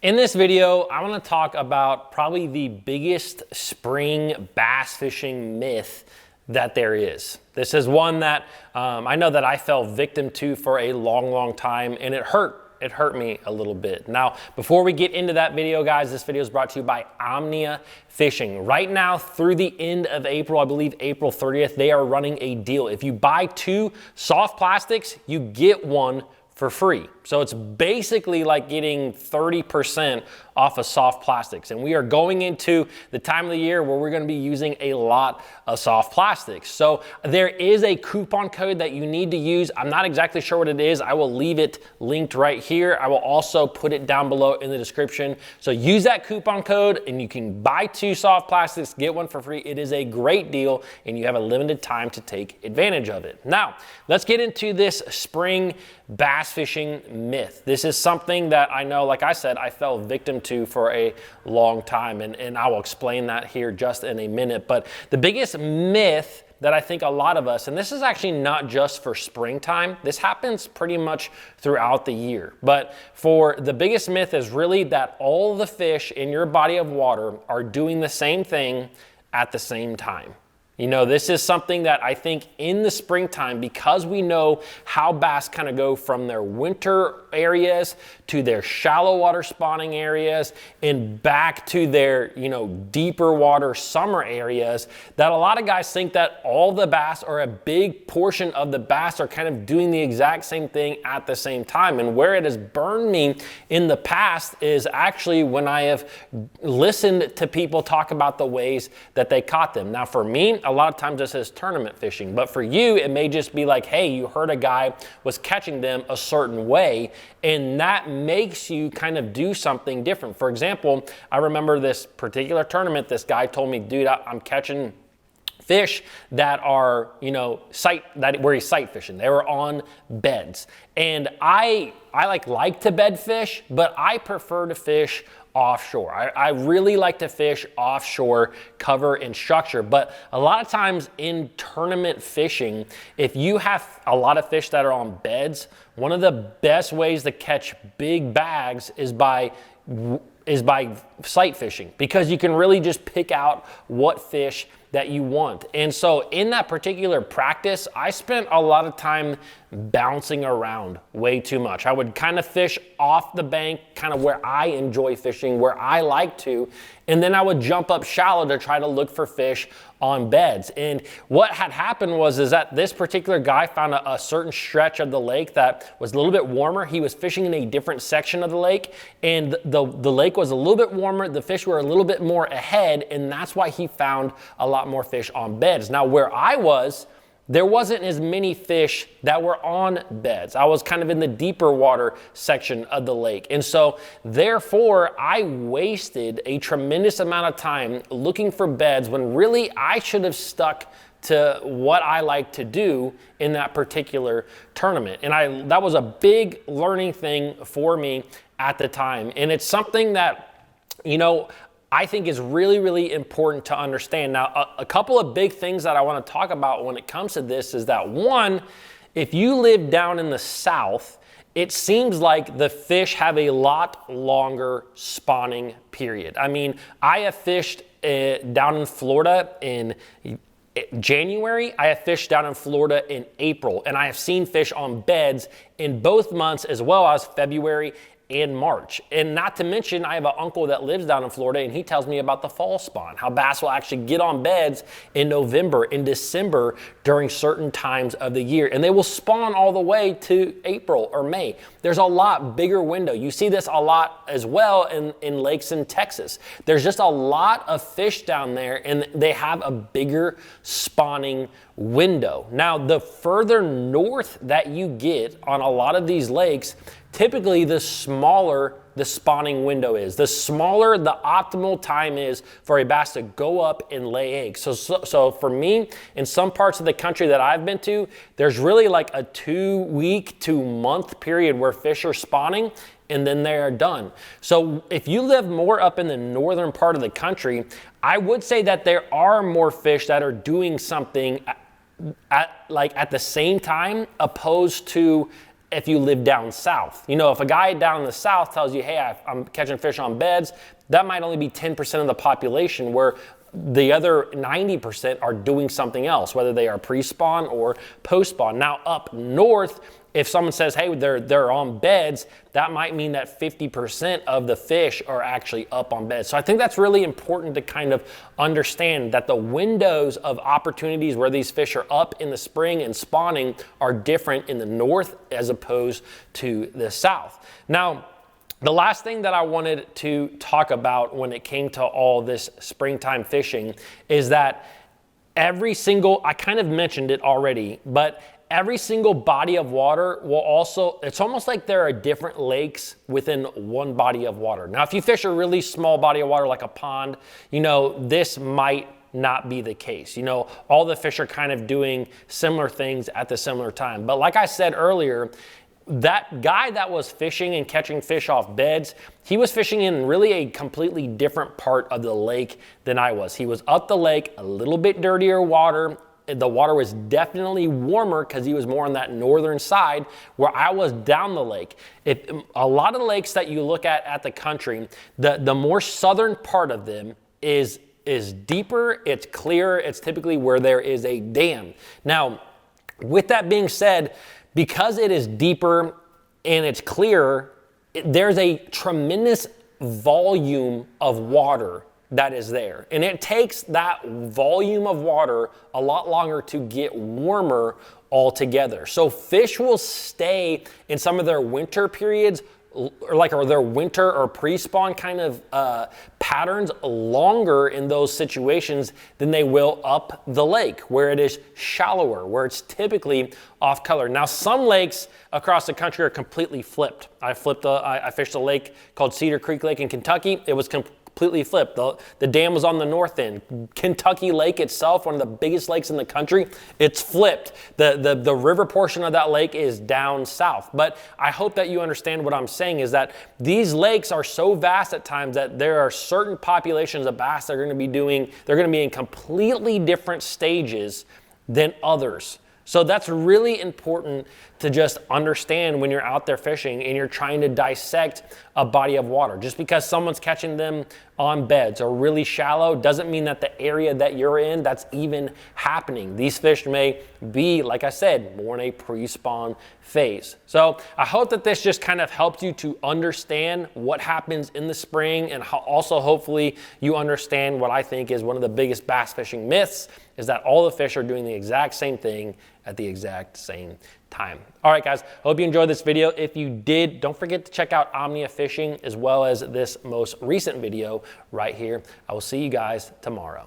In this video, I want to talk about probably the biggest spring bass fishing myth that there is. This is one that I know that I fell victim to for a long time, and it hurt me a little bit. Now, before we get into that video, guys, this video is brought to you by Omnia Fishing. Right now, through the end of April, I believe April 30th, they are running a deal. If you buy 2 soft plastics, you get 1 for free. So it's basically like getting 30% off of soft plastics. And we are going into the time of the year where we're gonna be using a lot of soft plastics. So there is a coupon code that you need to use. I'm not exactly sure what it is. I will leave it linked right here. I will also put it down below in the description. So use that coupon code and you can buy 2 soft plastics, get 1 for free. It is a great deal and you have a limited time to take advantage of it. Now, let's get into this spring bass fishing myth. This is something that I know, like I said, I fell victim to for a long time, and I will explain that here just in a minute. But the biggest myth that I think a lot of us, and this is actually not just for springtime, this happens pretty much throughout the year. But for the biggest myth is really that all the fish in your body of water are doing the same thing at the same time. You know, this is something that I think in the springtime, because we know how bass kind of go from their winter areas to their shallow water spawning areas and back to their, deeper water summer areas, that a lot of guys think that all the bass or a big portion of the bass are kind of doing the exact same thing at the same time. And where it has burned me in the past is actually when I have listened to people talk about the ways that they caught them. Now for me, a lot of times this is tournament fishing, but for you, it may just be like, hey, you heard a guy was catching them a certain way, and that makes you kind of do something different. For example, I remember this particular tournament, this guy told me, dude, I'm catching fish that are, where he's sight fishing. They were on beds. And I like to bed fish, but I prefer to fish offshore. I really like to fish offshore, cover and structure. But a lot of times in tournament fishing, if you have a lot of fish that are on beds, one of the best ways to catch big bags is by sight fishing, because you can really just pick out what fish that you want. And so in that particular practice, I spent a lot of time bouncing around way too much. I would kind of fish off the bank, kind of where I enjoy fishing, where I like to, and then I would jump up shallow to try to look for fish on beds. And what had happened is that this particular guy found a certain stretch of the lake that was a little bit warmer. He was fishing in a different section of the lake, and the lake was a little bit warmer. The fish were a little bit more ahead, and that's why he found a lot more fish on beds. Now, where I was, there wasn't as many fish that were on beds. I was kind of in the deeper water section of the lake. And so therefore, I wasted a tremendous amount of time looking for beds when really I should have stuck to what I like to do in that particular tournament. And that was a big learning thing for me at the time. And it's something that, I think is really important to understand. Now, a couple of big things that I want to talk about when it comes to this is that, one, if you live down in the South, it seems like the fish have a lot longer spawning period. I mean, I have fished down in Florida in January, I have fished down in Florida in April, and I have seen fish on beds in both months as well as February in March. And not to mention, I have an uncle that lives down in Florida, and he tells me about the fall spawn, how bass will actually get on beds in November, in December, during certain times of the year. And they will spawn all the way to April or May. There's a lot bigger window. You see this a lot as well in lakes in Texas. There's just a lot of fish down there, and they have a bigger spawning window. Now, the further north that you get on a lot of these lakes, typically the smaller the spawning window is. The smaller the optimal time is for a bass to go up and lay eggs. So for me, in some parts of the country that I've been to, there's really like a 2-week to month period where fish are spawning, and then they are done. So if you live more up in the northern part of the country, I would say that there are more fish that are doing something at the same time, opposed to if you live down south. You know, if a guy down in the south tells you, hey, I'm catching fish on beds, that might only be 10% of the population, where the other 90% are doing something else, whether they are pre-spawn or post-spawn. Now up north, if someone says, hey, they're on beds, that might mean that 50% of the fish are actually up on beds. So I think that's really important to kind of understand that the windows of opportunities where these fish are up in the spring and spawning are different in the north as opposed to the south. Now, the last thing that I wanted to talk about when it came to all this springtime fishing is that every single, I kind of mentioned it already, but every single body of water will also, it's almost like there are different lakes within one body of water. Now, if you fish a really small body of water like a pond, you know, this might not be the case. You know, all the fish are kind of doing similar things at the similar time. But like I said earlier, that guy that was fishing and catching fish off beds, he was fishing in really a completely different part of the lake than I was. He was up the lake, a little bit dirtier water. The water was definitely warmer because he was more on that northern side, where I was down the lake. A lot of the lakes that you look at the country, the more southern part of them is deeper, it's clearer, it's typically where there is a dam. Now, with that being said, because it is deeper and it's clearer, there's a tremendous volume of water that is there. And it takes that volume of water a lot longer to get warmer altogether. So fish will stay in some of their winter periods, or their winter or pre-spawn kind of patterns longer in those situations than they will up the lake, where it is shallower, where it's typically off color. Now, some lakes across the country are completely flipped. I fished a lake called Cedar Creek Lake in Kentucky. It was completely flipped. The dam was on the north end. Kentucky Lake itself, one of the biggest lakes in the country, it's flipped. The river portion of that lake is down south. But I hope that you understand what I'm saying is that these lakes are so vast at times that there are certain populations of bass that are going to be in completely different stages than others. So that's really important to just understand when you're out there fishing and you're trying to dissect a body of water. Just because someone's catching them on beds or really shallow doesn't mean that the area that you're in, that's even happening. These fish may be, like I said, more in a pre-spawn phase. So I hope that this just kind of helped you to understand what happens in the spring, and also hopefully you understand what I think is one of the biggest bass fishing myths, is that all the fish are doing the exact same thing at the exact same time. All right, guys, hope you enjoyed this video. If you did, don't forget to check out Omnia Fishing as well as this most recent video right here. I will see you guys tomorrow.